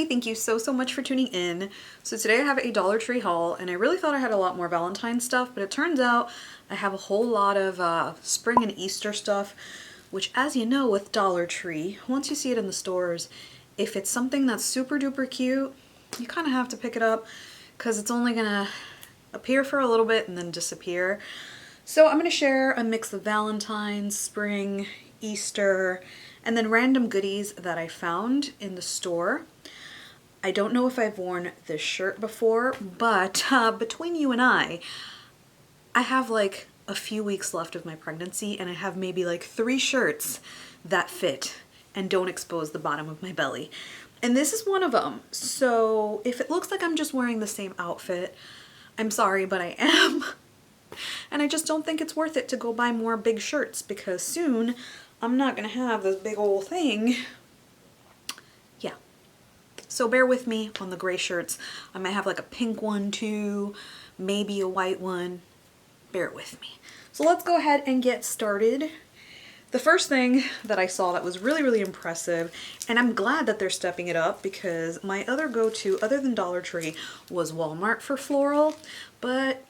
thank you so much for tuning in. So today I have a Dollar Tree haul, and I really thought I had a lot more Valentine stuff, but it turns out I have a whole lot of spring and Easter stuff, which, as you know, with Dollar Tree, once you see it in the stores, if it's something that's super duper cute, you kind of have to pick it up because it's only gonna appear for a little bit and then disappear. So I'm gonna share a mix of Valentine's, spring, Easter, and then random goodies that I found in the store. I don't know if I've worn this shirt before, but between you and I have like a few weeks left of my pregnancy, and I have maybe like 3 shirts that fit and don't expose the bottom of my belly. And this is one of them. So if it looks like I'm just wearing the same outfit, I'm sorry, but I am. And I just don't think it's worth it to go buy more big shirts because soon I'm not gonna have this big old thing. Yeah. So bear with me on the gray shirts. I might have like a pink one too, maybe a white one. Bear with me. So let's go ahead and get started. The first thing that I saw that was really impressive, and I'm glad that they're stepping it up because my other go-to other than Dollar Tree was Walmart for floral, but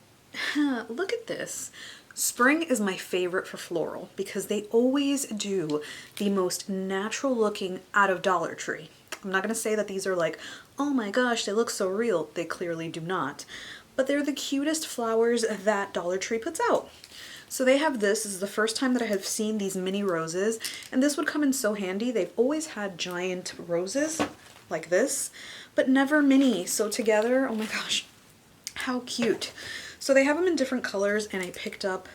look at this. Spring is my favorite for floral because they always do the most natural looking out of Dollar Tree. I'm not going to say that these are like, oh my gosh, they look so real. They clearly do not. But they're the cutest flowers that Dollar Tree puts out. So they have this. This is the first time that I have seen these mini roses, and this would come in so handy. They've always had giant roses like this, but never mini. So together, oh my gosh, how cute. So they have them in different colors, and I picked up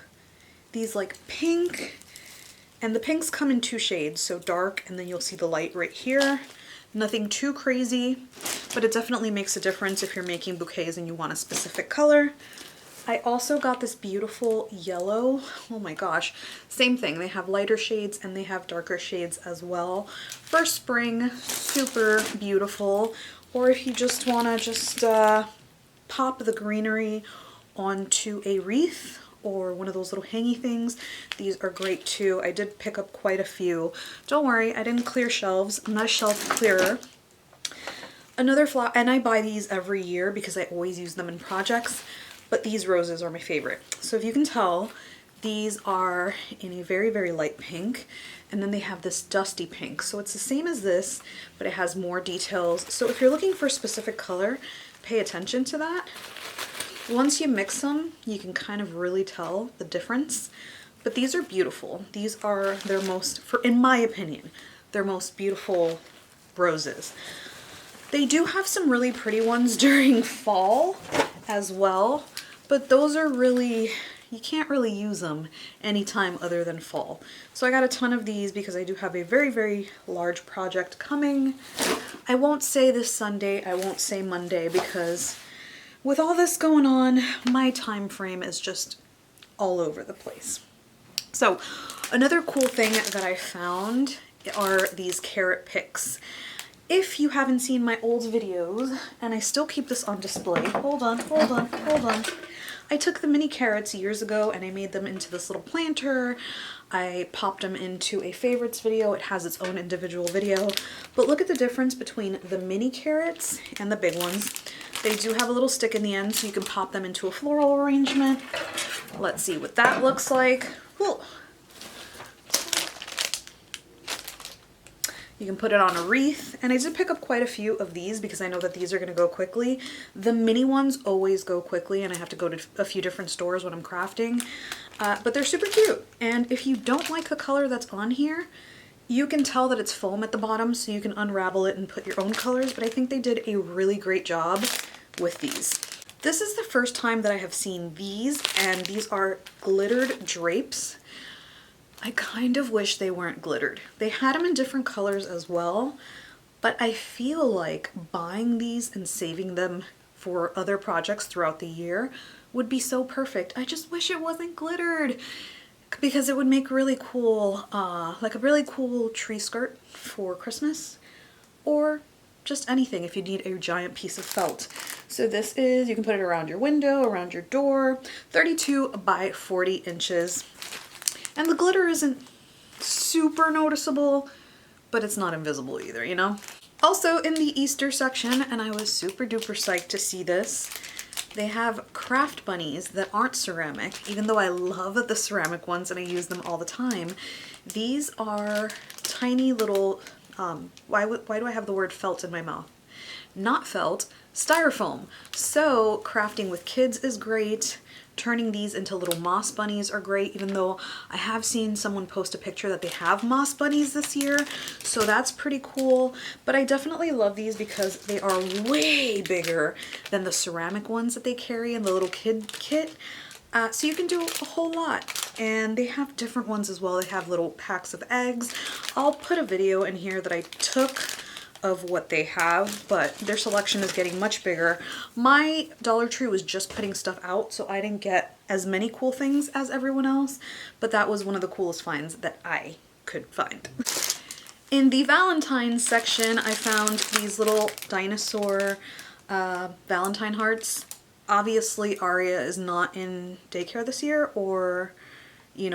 these like pink, and the pinks come in 2 shades, so dark, and then you'll see the light right here. Nothing too crazy, but it definitely makes a difference if you're making bouquets and you want a specific color. I also got this beautiful yellow. Oh my gosh, same thing. They have lighter shades and they have darker shades as well. For spring, super beautiful. Or if you just want to just pop the greenery onto a wreath or one of those little hangy things, these are great too. I did pick up quite a few. Don't worry, I didn't clear shelves. I'm not a shelf clearer. Another flower, and I buy these every year because I always use them in projects, but these roses are my favorite. So if you can tell, these are in a very light pink, and then they have this dusty pink. So it's the same as this, but it has more details. So if you're looking for a specific color, pay attention to that. Once you mix them, you can kind of really tell the difference. But these are beautiful. These are their most, in my opinion, their most beautiful roses. They do have some really pretty ones during fall as well, but those are really, you can't really use them anytime other than fall. So I got a ton of these because I do have a very large project coming. I won't say this Sunday, I won't say Monday, because with all this going on, my time frame is just all over the place. So another cool thing that I found are these carrot picks. If you haven't seen my old videos, and I still keep this on display, hold on. I took the mini carrots years ago and I made them into this little planter. I popped them into a favorites video. It has its own individual video. But look at the difference between the mini carrots and the big ones. They do have a little stick in the end, so you can pop them into a floral arrangement. Let's see what that looks like. Whoa. You can put it on a wreath, and I did pick up quite a few of these because I know that these are going to go quickly. The mini ones always go quickly, and I have to go to a few different stores when I'm crafting, but they're super cute. And if you don't like the color that's on here, you can tell that it's foam at the bottom, so you can unravel it and put your own colors, but I think they did a really great job with these. This is the first time that I have seen these, and these are glittered drapes. I kind of wish they weren't glittered. They had them in different colors as well, but I feel like buying these and saving them for other projects throughout the year would be so perfect. I just wish it wasn't glittered because it would make really cool, like a really cool tree skirt for Christmas, or just anything if you need a giant piece of felt. So this is, you can put it around your window, around your door, 32 by 40 inches. And the glitter isn't super noticeable, but it's not invisible either, you know? Also in the Easter section, and I was super duper psyched to see this, they have craft bunnies that aren't ceramic, even though I love the ceramic ones and I use them all the time. These are tiny little, why do I have the word felt in my mouth? Not felt, styrofoam. So crafting with kids is great. Turning these into little moss bunnies are great, even though I have seen someone post a picture that they have moss bunnies this year, so that's pretty cool. But I definitely love these because they are way bigger than the ceramic ones that they carry in the little kid kit. So you can do a whole lot, and they have different ones as well. They have little packs of eggs. I'll put a video in here that I took of what they have, but their selection is getting much bigger. My Dollar Tree was just putting stuff out, so I didn't get as many cool things as everyone else, but that was one of the coolest finds that I could find. In the Valentines section, I found these little dinosaur Valentine hearts. Obviously, Aria is not in daycare this year, or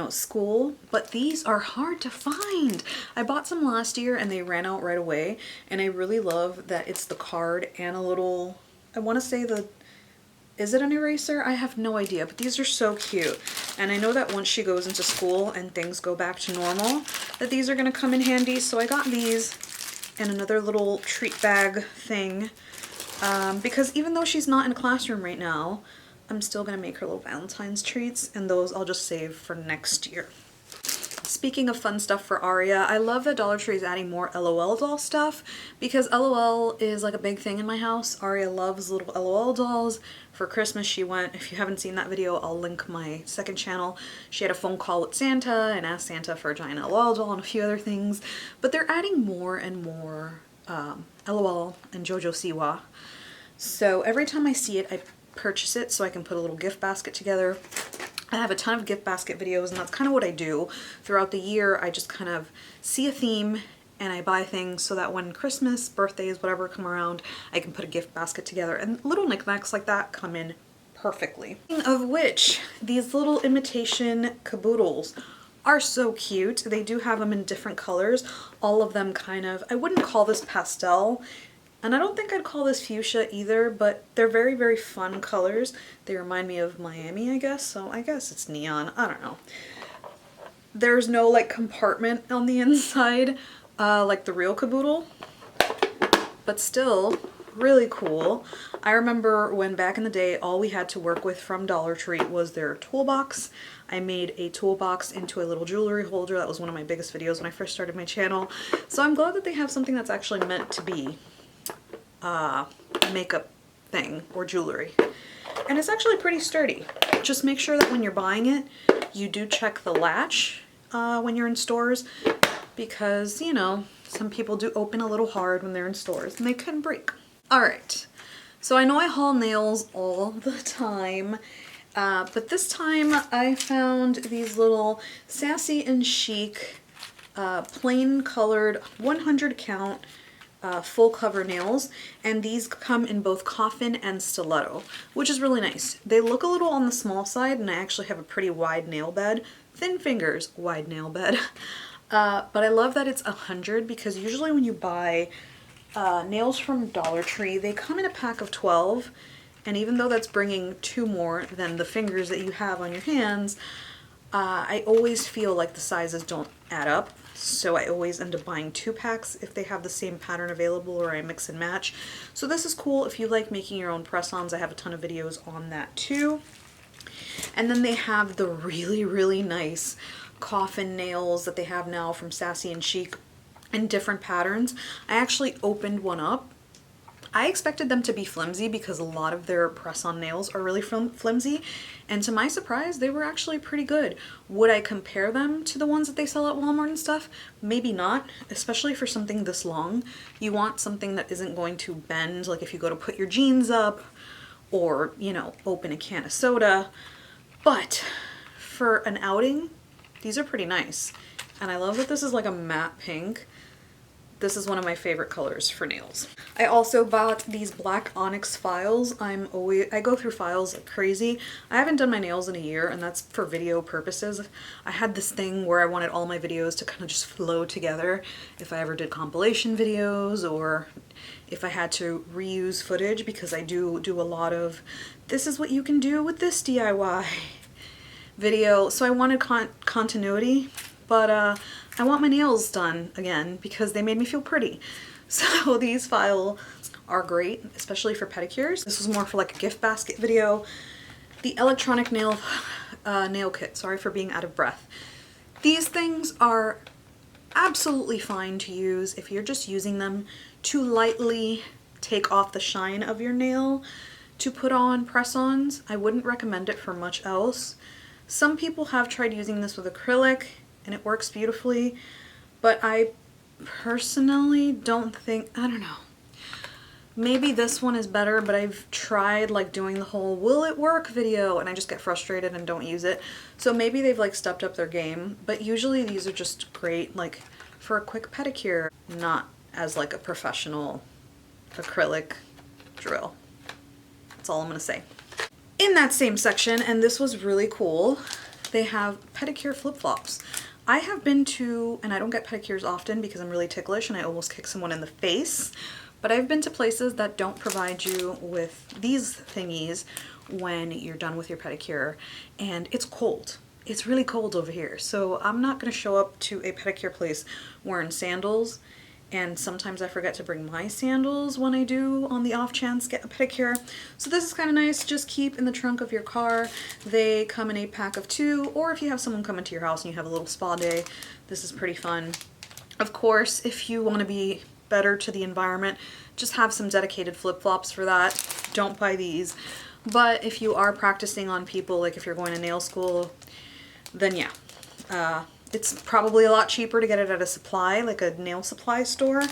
school, but these are hard to find. I bought some last year and they ran out right away, and I really love that it's the card and a little, I want to say is it an eraser? I have no idea, but these are so cute. And I know that once she goes into school and things go back to normal, that these are going to come in handy. So I got these and another little treat bag thing, because even though she's not in a classroom right now, I'm still gonna make her little Valentine's treats, and those I'll just save for next year. Speaking of fun stuff for Aria, I love that Dollar Tree is adding more LOL doll stuff, because LOL is like a big thing in my house. Aria loves little LOL dolls. For Christmas she went, if you haven't seen that video, I'll link my second channel. She had a phone call with Santa and asked Santa for a giant LOL doll and a few other things, but they're adding more and more LOL and JoJo Siwa. So every time I see it, I purchase it so I can put a little gift basket together. I have a ton of gift basket videos, and that's kind of what I do throughout the year. I just kind of see a theme and I buy things so that when Christmas, birthdays, whatever come around, I can put a gift basket together, and little knickknacks like that come in perfectly. Speaking of which, these little imitation caboodles are so cute. They do have them in different colors, all of them kind of, I wouldn't call this pastel, and I don't think I'd call this fuchsia either, but they're very, very fun colors. They remind me of Miami, I guess, so I guess it's neon. I don't know. There's no like compartment on the inside like the real caboodle, but still really cool. I remember when back in the day all we had to work with from Dollar Tree was their toolbox. I made a toolbox into a little jewelry holder. That was one of my biggest videos when I first started my channel. So I'm glad that they have something that's actually meant to be makeup thing or jewelry, and it's actually pretty sturdy. Just make sure that when you're buying it you do check the latch when you're in stores, because some people do open a little hard when they're in stores and they can break. Alright, so I know I haul nails all the time, but this time I found these little Sassy and Chic plain colored 100 count full cover nails, and these come in both coffin and stiletto, which is really nice. They look a little on the small side, and I actually have a pretty wide nail bed. Thin fingers, wide nail bed. But I love that it's 100, because usually when you buy nails from Dollar Tree, they come in a pack of 12, and even though that's bringing 2 more than the fingers that you have on your hands, I always feel like the sizes don't add up. So I always end up buying 2 packs if they have the same pattern available, or I mix and match. So this is cool if you like making your own press-ons. I have a ton of videos on that too. And then they have the really, really nice coffin nails that they have now from Sassy and Chic in different patterns. I actually opened one up. I expected them to be flimsy because a lot of their press-on nails are really flimsy, and to my surprise they were actually pretty good. Would I compare them to the ones that they sell at Walmart and stuff? Maybe not, especially for something this long. You want something that isn't going to bend, like if you go to put your jeans up or, open a can of soda. But for an outing, these are pretty nice. And I love that this is like a matte pink. This is one of my favorite colors for nails. I also bought these black Onyx files. I go through files like crazy. I haven't done my nails in a year, and that's for video purposes. I had this thing where I wanted all my videos to kind of just flow together if I ever did compilation videos, or if I had to reuse footage, because I do a lot of this is what you can do with this DIY video. So I wanted continuity, but I want my nails done again because they made me feel pretty. So these files are great, especially for pedicures. This was more for like a gift basket video. The electronic nail kit, sorry for being out of breath. These things are absolutely fine to use if you're just using them to lightly take off the shine of your nail to put on press-ons. I wouldn't recommend it for much else. Some people have tried using this with acrylic and it works beautifully, but I personally don't think, I don't know. Maybe this one is better, but I've tried like doing the whole will it work video and I just get frustrated and don't use it. So maybe they've like stepped up their game, but usually these are just great like for a quick pedicure, not as like a professional acrylic drill. That's all I'm gonna say. In that same section, and this was really cool, they have Pedicure Flip-Flops. I have been to, and I don't get pedicures often because I'm really ticklish and I almost kick someone in the face, but I've been to places that don't provide you with these thingies when you're done with your pedicure, and it's cold. It's really cold over here, so I'm not going to show up to a pedicure place wearing sandals, and sometimes I forget to bring my sandals when I do on the off chance get a pedicure. So this is kind of nice, just keep in the trunk of your car. They come in a pack of 2, or if you have someone come into your house and you have a little spa day, this is pretty fun. Of course, if you want to be better to the environment, just have some dedicated flip-flops for that. Don't buy these. But if you are practicing on people, like if you're going to nail school, then yeah. It's probably a lot cheaper to get it at a supply, like a nail supply store,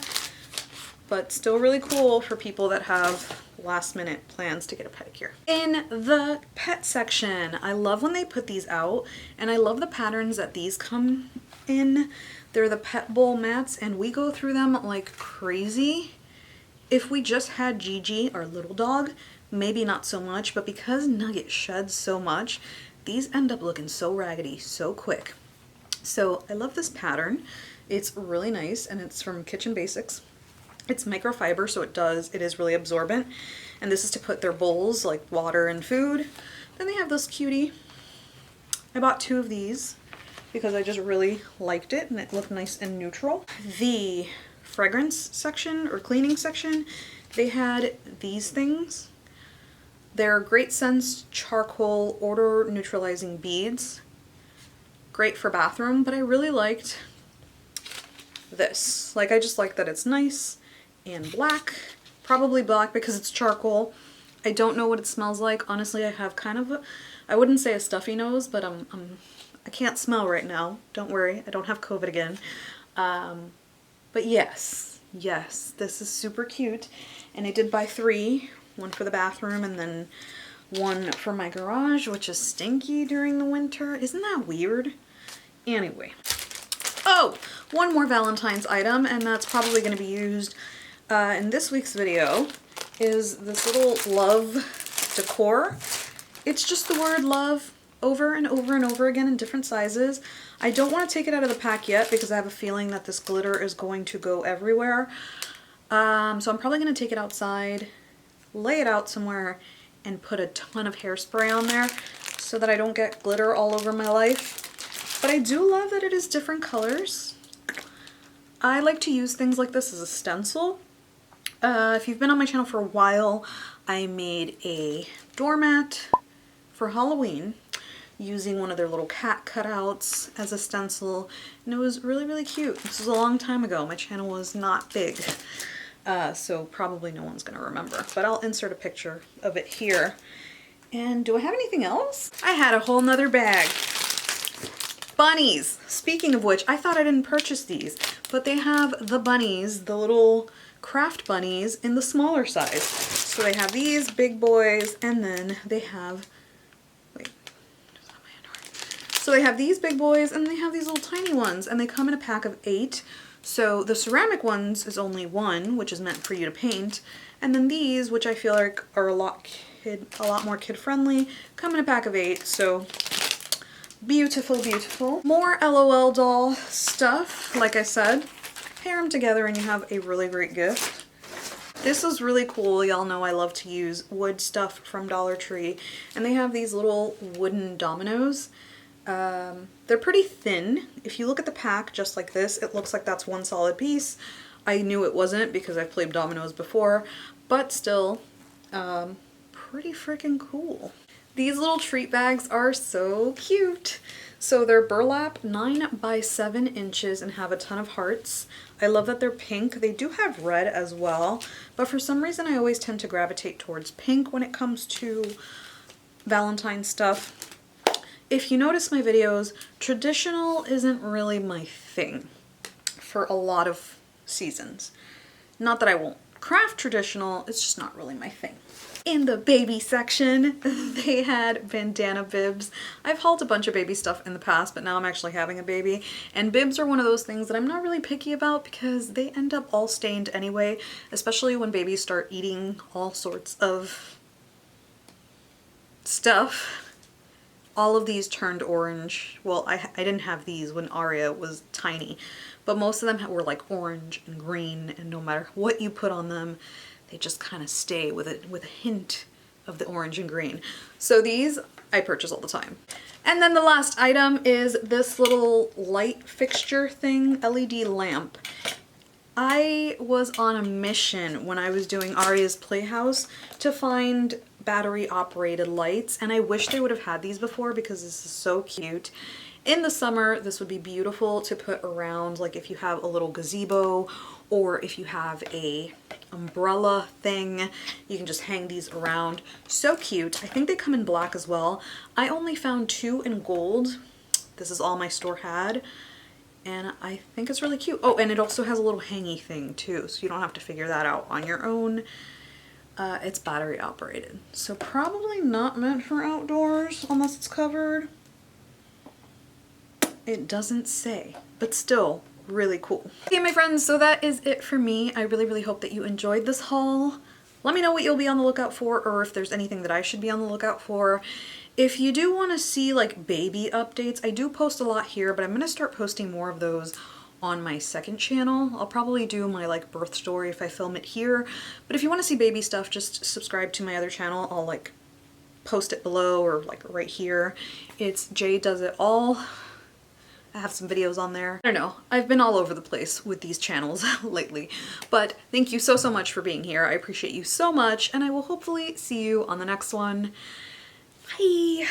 but still really cool for people that have last minute plans to get a pedicure. In the pet section, I love when they put these out, and I love the patterns that these come in. They're the pet bowl mats, and we go through them like crazy. If we just had Gigi, our little dog, maybe not so much, but because Nugget sheds so much, these end up looking so raggedy so quick. So I love this pattern. It's really nice, and it's from Kitchen Basics. It's microfiber, so it is really absorbent. And this is to put their bowls, like water and food. Then they have this cutie. I bought 2 of these because I just really liked it and it looked nice and neutral. The fragrance section or cleaning section, they had these things. They're Great Scents Charcoal Odor Neutralizing Beads. Great for bathroom, but I really liked this. Like, I just like that it's nice and black. Probably black because it's charcoal. I don't know what it smells like. Honestly, I have kind of a, I wouldn't say a stuffy nose, but I can't smell right now. Don't worry, I don't have COVID again. But yes, this is super cute. And I did buy 3, one for the bathroom and then one for my garage, which is stinky during the winter. Isn't that weird? Anyway. Oh, one more Valentine's item, and that's probably going to be used in this week's video, is this little love decor. It's just the word love over and over and over again in different sizes. I don't want to take it out of the pack yet because I have a feeling that this glitter is going to go everywhere. So I'm probably going to take it outside, lay it out somewhere, and put a ton of hairspray on there so that I don't get glitter all over my life. But I do love that it is different colors. I like to use things like this as a stencil. If you've been on my channel for a while, I made a doormat for Halloween using one of their little cat cutouts as a stencil, and it was really, really cute. This was a long time ago. My channel was not big, so probably no one's gonna remember, but I'll insert a picture of it here. And do I have anything else? I had a whole nother bag. Bunnies! Speaking of which, I thought I didn't purchase these, but they have the bunnies, the little craft bunnies, in the smaller size. So they have these big boys, and then they have, so they have these big boys, and they have these little tiny ones, and they come in a pack of 8. So the ceramic ones is only one, which is meant for you to paint. And then these, which I feel like are a lot more kid friendly, come in a pack of 8. So beautiful, beautiful. More LOL doll stuff. Like I said, pair them together and you have a really great gift. This is really cool. Y'all know I love to use wood stuff from Dollar Tree. And they have these little wooden dominoes. They're pretty thin. If you look at the pack just like this, it looks like that's one solid piece. I knew it wasn't because I've played dominoes before, but still, pretty freaking cool. These little treat bags are so cute. So they're burlap 9 by 7 inches and have a ton of hearts. I love that they're pink. They do have red as well, but for some reason I always tend to gravitate towards pink when it comes to Valentine stuff. If you notice my videos, traditional isn't really my thing for a lot of seasons. Not that I won't craft traditional, it's just not really my thing. In the baby section, they had bandana bibs. I've hauled a bunch of baby stuff in the past, but now I'm actually having a baby. And bibs are one of those things that I'm not really picky about because they end up all stained anyway, especially when babies start eating all sorts of stuff. All of these turned orange. Well, I didn't have these when Aria was tiny, but most of them were like orange and green, and no matter what you put on them, they just kind of stay with a hint of the orange and green. So these I purchase all the time. And then the last item is this little light fixture thing, LED lamp. I was on a mission when I was doing Aria's Playhouse to find battery operated lights, and I wish they would have had these before because this is so cute. In the summer, this would be beautiful to put around, like if you have a little gazebo or if you have a umbrella thing, you can just hang these around. So cute. I think they come in black as well. I only found 2 in gold. This is all my store had, and I think it's really cute. Oh, and it also has a little hangy thing too, so you don't have to figure that out on your own. It's battery operated, so probably not meant for outdoors unless it's covered. It doesn't say, but still really cool. Okay, my friends, so that is it for me. I really hope that you enjoyed this haul. Let me know what you'll be on the lookout for, or if there's anything that I should be on the lookout for. If you do want to see like baby updates, I do post a lot here, but I'm going to start posting more of those on my second channel. I'll probably do my like birth story if I film it here, but if you want to see baby stuff, just subscribe to my other channel. I'll like post it below or like right here. It's Jay Does It All. I have some videos on there. I don't know, I've been all over the place with these channels lately, but thank you so much for being here. I appreciate you so much, and I will hopefully see you on the next one. Bye!